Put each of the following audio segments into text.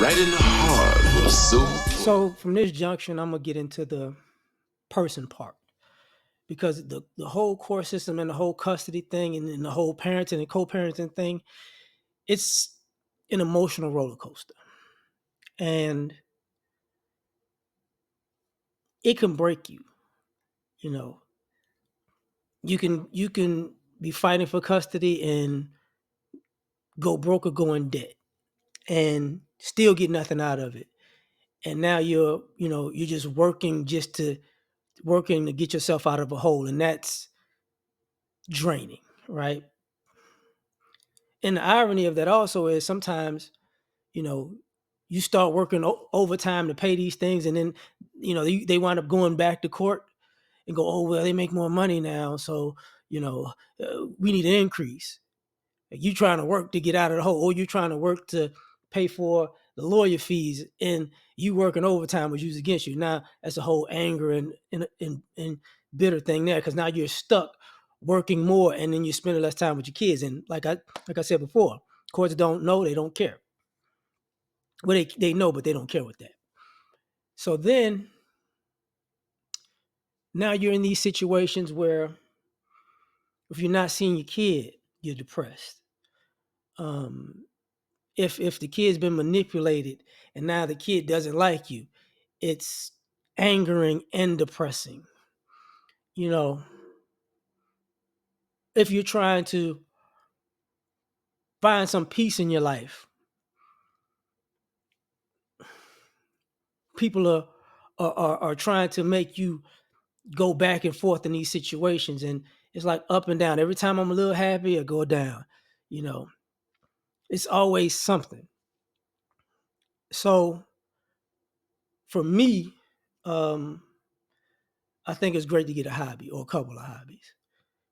right in the heart of soul. So from this junction, I'm gonna get into the person part because the whole court system and the whole custody thing and the whole parenting and co-parenting thing, it's an emotional roller coaster, and it can break you. You know, you can be fighting for custody and go broke or go in debt and still get nothing out of it. And now you're just working to get yourself out of a hole, and that's draining, right? And the irony of that also is sometimes, you know, you start working overtime to pay these things, and then, they wind up going back to court and go, oh, well, they make more money now. So, we need an increase. Like, you trying to work to get out of the hole, or you trying to work to pay for the lawyer fees, and you working overtime was used against you. Now that's a whole anger and bitter thing there, because now you're stuck working more, and then you're spending less time with your kids. And like I said before, courts don't know, they don't care. Well, they know, but they don't care with that. So then now you're in these situations where if you're not seeing your kid, you're depressed. Um, if the kid's been manipulated and now the kid doesn't like you, it's angering and depressing. You know, if you're trying to find some peace in your life, people are trying to make you go back and forth in these situations, and it's like up and down. Every time I'm a little happy, I go down. You know, it's always something. So for me, um, I think it's great to get a hobby or a couple of hobbies,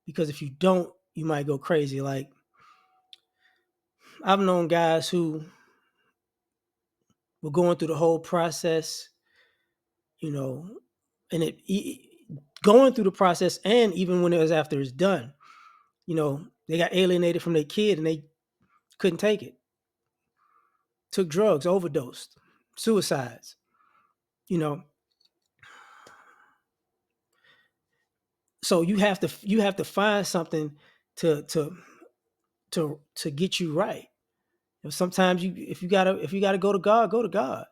because if you don't, you might go crazy. Like, I've known guys who were going through the whole process, you know, and going through the process, and even when it was after it's done, they got alienated from their kid and they couldn't take it. Took drugs, overdosed, suicides. You know, so you have to find something to to to get you right. Sometimes if you gotta go to God, go to God.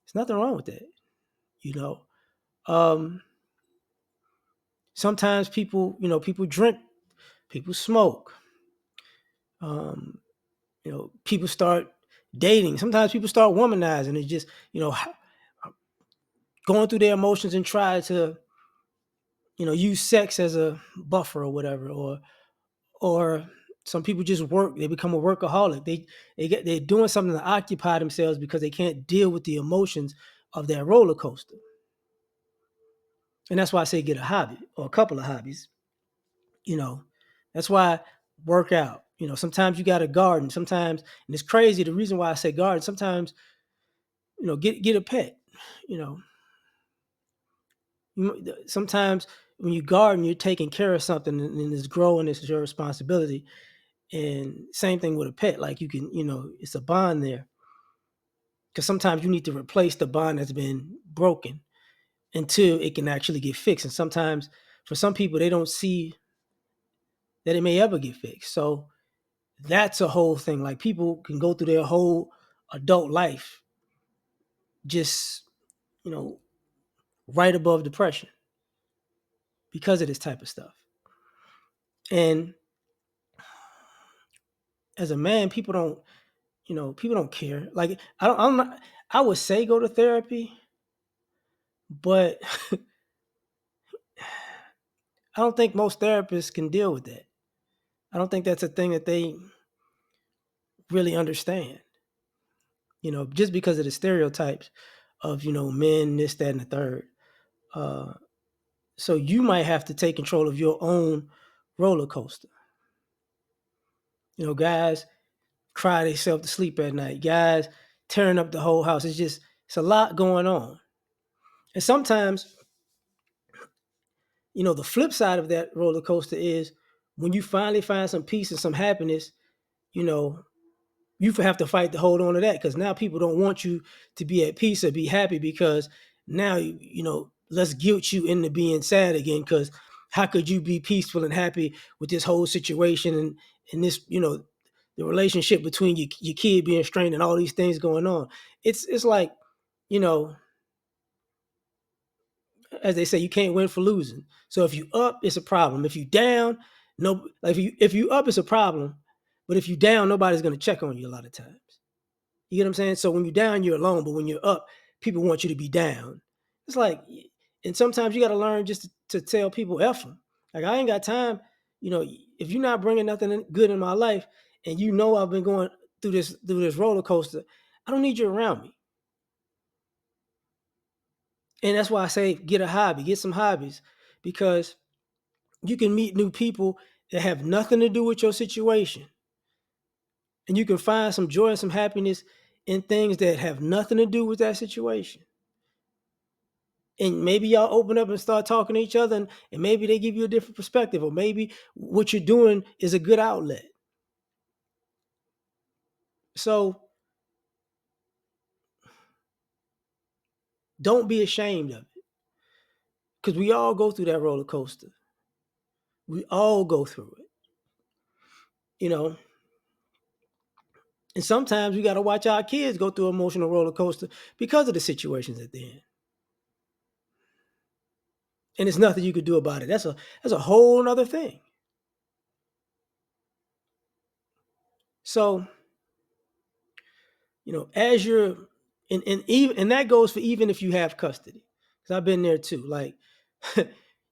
There's nothing wrong with that. You know, um, sometimes people drink, people smoke, um, people start dating. Sometimes people start womanizing. It's just going through their emotions and try to use sex as a buffer or whatever, or some people just work. They become a workaholic. They're doing something to occupy themselves because they can't deal with the emotions of that roller coaster. And that's why I say get a hobby or a couple of hobbies. You know, that's why work out. Sometimes you got a garden. Sometimes, and it's crazy. The reason why I say garden. Sometimes, get a pet. You know, sometimes when you garden, you're taking care of something, and it's growing. This is your responsibility. And same thing with a pet. Like, you can, it's a bond there, because sometimes you need to replace the bond that's been broken until it can actually get fixed. And sometimes for some people, they don't see that it may ever get fixed. So that's a whole thing. Like, people can go through their whole adult life just, you know, right above depression because of this type of stuff. And as a man, people don't care. Like, I'm not, I would say go to therapy, but I don't think most therapists can deal with that. I don't think that's a thing that they really understand, just because of the stereotypes of, men, this, that, and the third. Uh, so you might have to take control of your own roller coaster. Guys cry themselves to sleep at night. Guys tearing up the whole house. It's a lot going on. And sometimes, the flip side of that roller coaster is when you finally find some peace and some happiness, you know, you have to fight to hold on to that, because now people don't want you to be at peace or be happy, because now let's guilt you into being sad again, because how could you be peaceful and happy with this whole situation, and this the relationship between your kid being strained and all these things going on. It's like, you know as they say, you can't win for losing. So if you up, it's a problem. If you down, no, like if you up, it's a problem. But if you down, nobody's gonna check on you a lot of times. You get what I'm saying? So when you're down, you're alone. But when you're up, people want you to be down. It's like, and sometimes you got to learn just to tell people F them. Like, I ain't got time. If you're not bringing nothing good in my life, and I've been going through this roller coaster, I don't need you around me. And that's why I say get a hobby, get some hobbies, because you can meet new people that have nothing to do with your situation. And you can find some joy and some happiness in things that have nothing to do with that situation. And maybe y'all open up and start talking to each other, and maybe they give you a different perspective, or maybe what you're doing is a good outlet. So don't be ashamed of it, because we all go through that roller coaster. We all go through it, you know. And sometimes we got to watch our kids go through emotional roller coaster because of the situations that they're in. And there's nothing you could do about it. That's a whole other thing. So, as you're and that goes for even if you have custody. Because I've been there too. Like,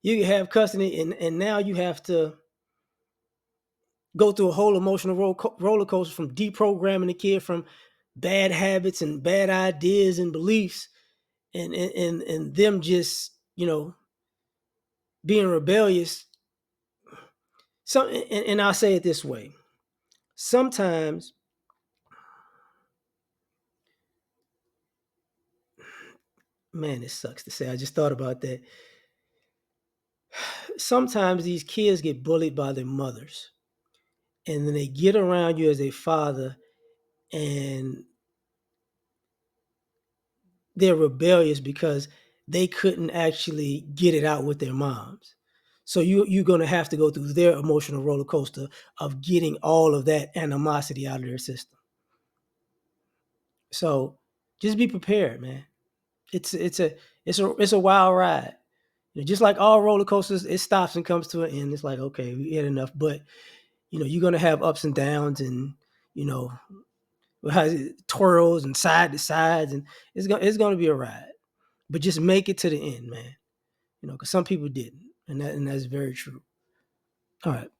you have custody, and now you have to go through a whole emotional roller coaster, from deprogramming the kid from bad habits and bad ideas and beliefs, and them just being rebellious. And I'll say it this way: sometimes, man, it sucks to say. I just thought about that. Sometimes these kids get bullied by their mothers, and then they get around you as a father, and they're rebellious because they couldn't actually get it out with their moms. So you're going to have to go through their emotional roller coaster of getting all of that animosity out of their system. So just be prepared, man. It's a wild ride. Just like all roller coasters, it stops and comes to an end. It's like, okay, we had enough. But you're gonna have ups and downs, and you know twirls and side to sides, and it's gonna be a ride. But just make it to the end, man. Because some people didn't, and that's very true. All right.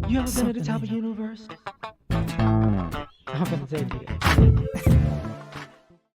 You ever been at the top of the universe? I'm gonna say it again.